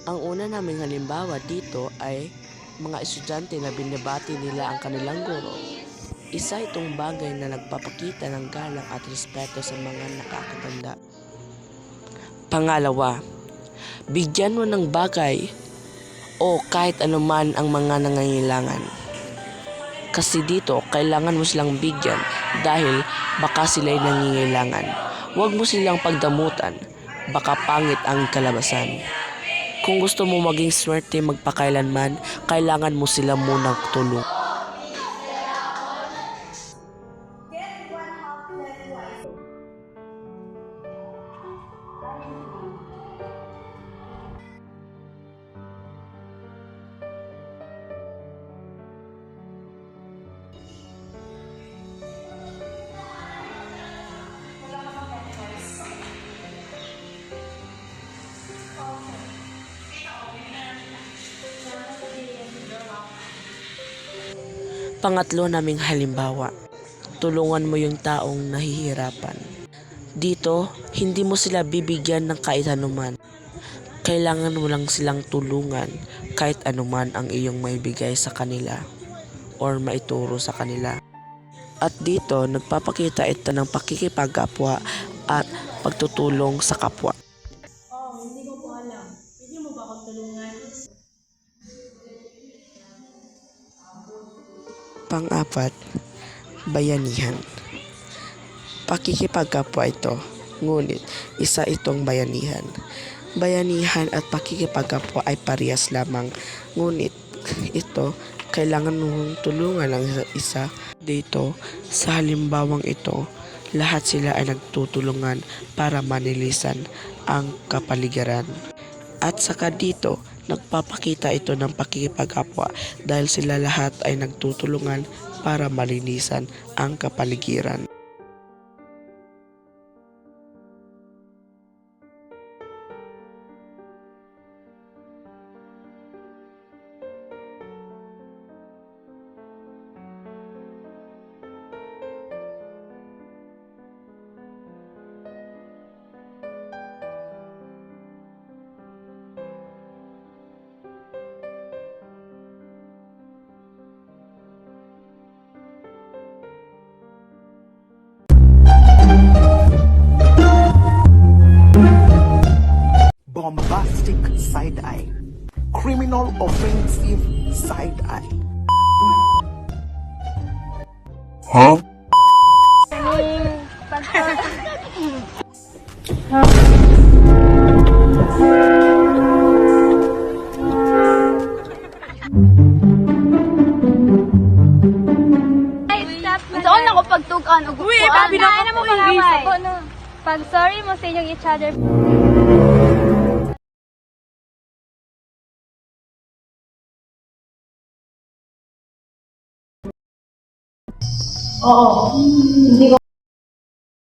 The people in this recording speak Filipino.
Ang una naming halimbawa dito ay mga estudyante na binabati nila ang kanilang guro. Isa itong bagay na nagpapakita ng galang at respeto sa mga nakakatanda. Pangalawa, bigyan mo ng bagay o kahit anuman ang mga nangangailangan. Kasi dito, kailangan mo silang bigyan dahil baka sila'y nangingailangan. Huwag mo silang pagdamutan, baka pangit ang kalabasan. Kung gusto mo maging swerte magpakailanman, kailangan mo sila munang tulungan. Pangatlo naming halimbawa, tulungan mo yung taong nahihirapan. Dito, hindi mo sila bibigyan ng kahit anuman. Kailangan mo lang silang tulungan kahit anuman ang iyong maibigay sa kanila or maituro sa kanila. At dito, nagpapakita ito ng pakikipag-kapwa at pagtutulong sa kapwa. Hindi ko po alam. Pwede mo ba akong tulungan? Pang-apat, bayanihan. Pakikipagkapwa ito, ngunit isa itong bayanihan. Bayanihan at pakikipagkapwa ay parehas lamang, ngunit ito kailangan mong tulungan ang isa't isa. Dito, sa halimbawang ito, lahat sila ay nagtutulungan para manilisan ang kapaligiran. At saka dito, nagpapakita ito ng pakikipagkapwa dahil sila lahat ay nagtutulungan para malinisan ang kapaligiran. Bombastic side-eye. Criminal offensive side-eye. Huh? Doon ako pagtugan og Uy, papi na ako mo pag sorry mo sa inyong each other. Oo. Hindi ko